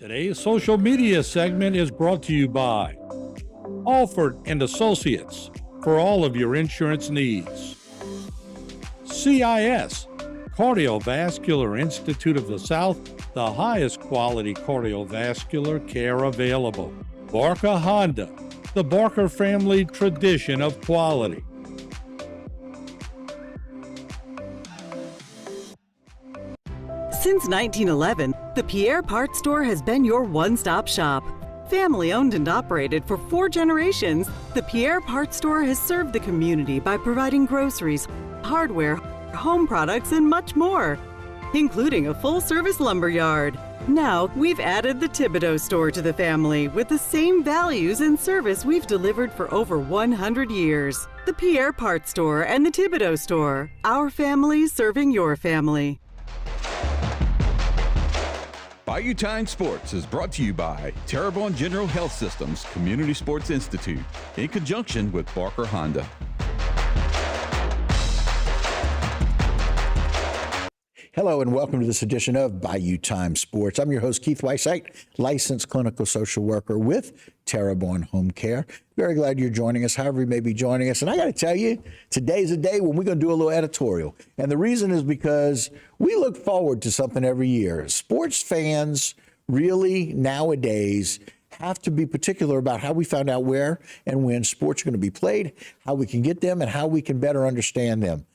Today's social media segment is brought to you by Alford and Associates for all of your insurance needs. CIS, Cardiovascular Institute of the South, the highest quality cardiovascular care available. Barker Honda, the Barker family tradition of quality. Since 1911, the Pierre Part Store has been your one-stop shop. Family owned and operated for 4 generations, the Pierre Part Store has served the community by providing groceries, hardware, home products, and much more, including a full-service lumber yard. Now, we've added the Thibodaux store to the family with the same values and service we've delivered for over 100 years. The Pierre Part Store and the Thibodaux store, our family serving your family. Bayou Time Sports is brought to you by Terrebonne General Health Systems Community Sports Institute in conjunction with Barker Honda. Hello and welcome to this edition of Bayou Time Sports. I'm your host, Keith Weissite, licensed clinical social worker with Terrebonne Home Care. Very glad you're joining us, however you may be joining us. And I got to tell you, today's a day when we're going to do a little editorial. And the reason is because we look forward to something every year. Sports fans really nowadays have to be particular about how we find out where and when sports are going to be played, how we can get them, and how we can better understand them.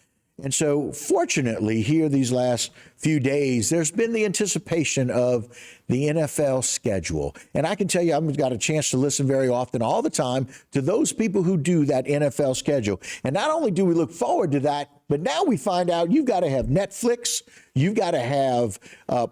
And so, fortunately, here these last few days, there's been the anticipation of the NFL schedule. And I can tell you, I've got a chance to listen very often, all the time, to those people who do that NFL schedule. And not only do we look forward to that, but now we find out you've got to have Netflix, you've got to have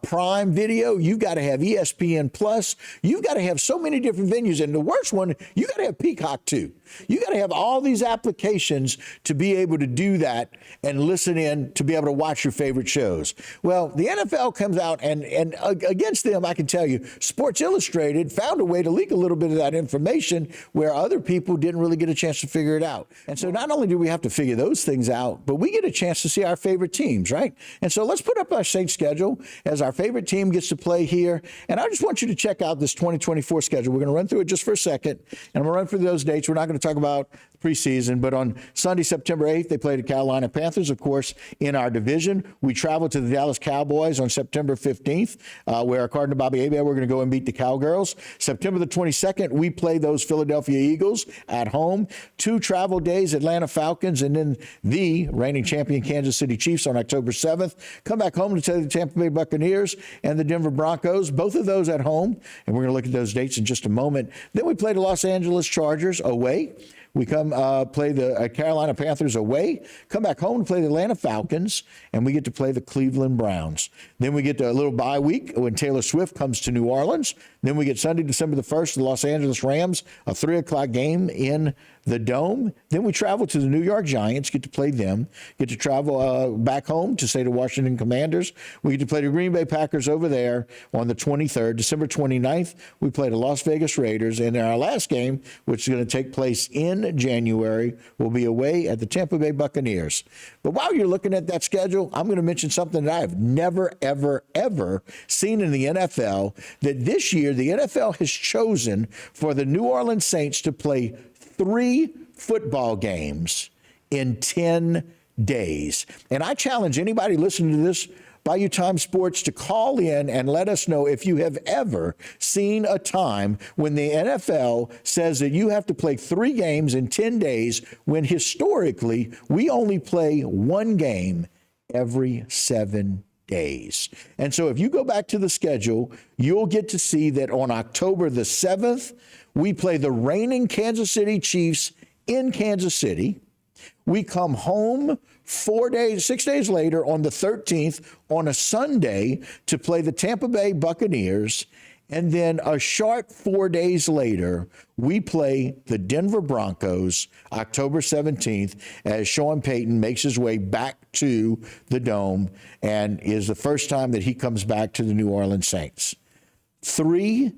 Prime Video, you've got to have ESPN Plus, you've got to have so many different venues. And the worst one, you got to have Peacock too. You got to have all these applications to be able to do that and listen in to be able to watch your favorite shows. Well, the NFL comes out and against them, I can tell you, Sports Illustrated found a way to leak a little bit of that information where other people didn't really get a chance to figure it out. And so not only do we have to figure those things out, but we get a chance to see our favorite teams, right? And so let's put up our Saints schedule as our favorite team gets to play here. And I just want you to check out this 2024 schedule. We're going to run through it just for a second, and I'm going to run through those dates. We're not going to talk about preseason, but on Sunday, September 8th, they play the Carolina Panthers, of course, in our division. We travel to the Dallas Cowboys on September 15th, where according to Bobby Hebert, we're going to go and beat the Cowgirls. September the 22nd, we play those Philadelphia Eagles at home. 2 travel days, Atlanta Falcons, and then the reigning champion Kansas City Chiefs on October 7th. Come back home to play the Tampa Bay Buccaneers and the Denver Broncos, both of those at home. And we're going to look at those dates in just a moment. Then we play the Los Angeles Chargers away. We come play the Carolina Panthers away, come back home to play the Atlanta Falcons, and we get to play the Cleveland Browns. Then we get a little bye week when Taylor Swift comes to New Orleans. Then we get Sunday, December the 1st, the Los Angeles Rams, a 3 o'clock game in the Dome. Then we travel to the New York Giants, get to play them, get to travel back home to say the Washington Commanders. We get to play the Green Bay Packers over there on the 23rd. December 29th, we play the Las Vegas Raiders. And then our last game, which is going to take place in January, will be away at the Tampa Bay Buccaneers. But while you're looking at that schedule, I'm going to mention something that I have never, ever, ever seen in the NFL, that this year the NFL has chosen for the New Orleans Saints to play 3 football games in 10 days. And I challenge anybody listening to this Bayou Time Sports to call in and let us know if you have ever seen a time when the NFL says that you have to play 3 games in 10 days when historically we only play 1 game every 7 days. And so if you go back to the schedule, you'll get to see that on October the 7th, we play the reigning Kansas City Chiefs in Kansas City. We come home 6 days later on the 13th on a Sunday to play the Tampa Bay Buccaneers. And then a sharp 4 days later, we play the Denver Broncos October 17th as Sean Payton makes his way back to the Dome and is the first time that he comes back to the New Orleans Saints. 3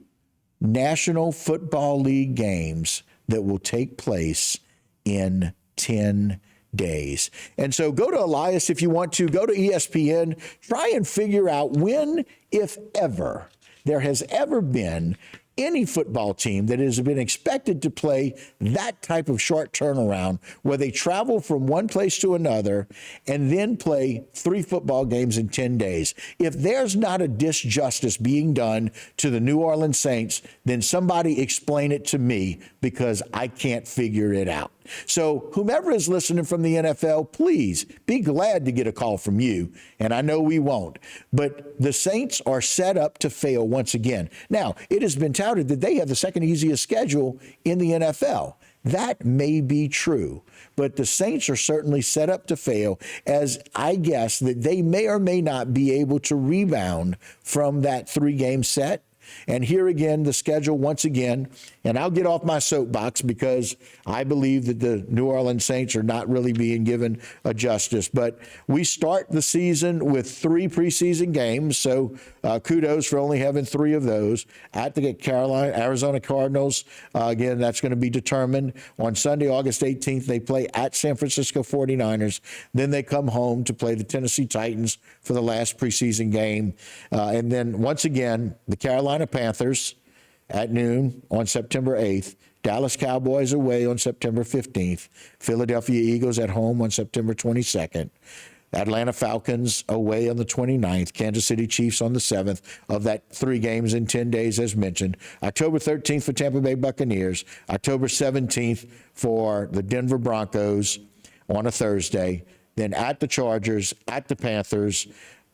National Football League games that will take place in 10 days. And so go to Elias if you want to, go to ESPN, try and figure out when, if ever, there has ever been any football team that has been expected to play that type of short turnaround where they travel from one place to another and then play 3 football games in 10 days. If there's not a disjustice being done to the New Orleans Saints, then somebody explain it to me, because I can't figure it out. So whomever is listening from the NFL, please be glad to get a call from you. And I know we won't. But the Saints are set up to fail once again. Now, it has been touted that they have the second easiest schedule in the NFL. That may be true, but the Saints are certainly set up to fail, as I guess that they may or may not be able to rebound from that 3-game set. And here again, the schedule once again, and I'll get off my soapbox because I believe that the New Orleans Saints are not really being given a justice. But we start the season with 3 preseason games, so kudos for only having 3 of those. At the Arizona Cardinals, again, that's going to be determined. On Sunday, August 18th, they play at San Francisco 49ers. Then they come home to play the Tennessee Titans for the last preseason game. And then once again, the Carolina Panthers at noon on September 8th, Dallas Cowboys away on September 15th, Philadelphia Eagles at home on September 22nd, Atlanta Falcons away on the 29th, Kansas City Chiefs on the 7th of that 3 games in 10 days as mentioned, October 13th for Tampa Bay Buccaneers, October 17th for the Denver Broncos on a Thursday, then at the Chargers, at the Panthers,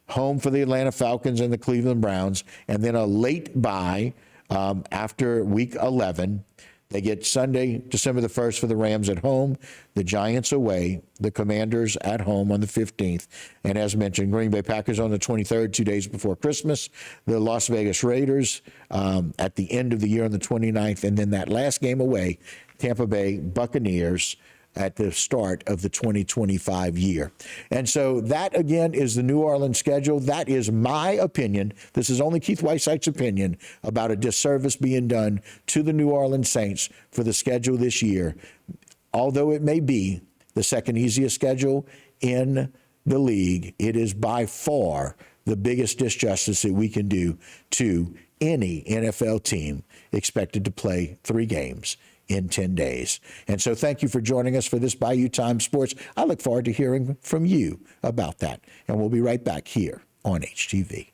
home for the Atlanta Falcons and the Cleveland Browns, and then a late bye after Week 11. They get Sunday, December the 1st for the Rams at home, the Giants away, the Commanders at home on the 15th, and as mentioned, Green Bay Packers on the 23rd, 2 days before Christmas, the Las Vegas Raiders at the end of the year on the 29th, and then that last game away, Tampa Bay Buccaneers at the start of the 2025 year. And so that, again, is the New Orleans schedule. That is my opinion. This is only Keith Whiteside's opinion about a disservice being done to the New Orleans Saints for the schedule this year. Although it may be the second easiest schedule in the league, it is by far the biggest disjustice that we can do to any NFL team expected to play 3 games in 10 days. And so thank you for joining us for this Bayou Time Sports. I look forward to hearing from you about that. And we'll be right back here on HTV.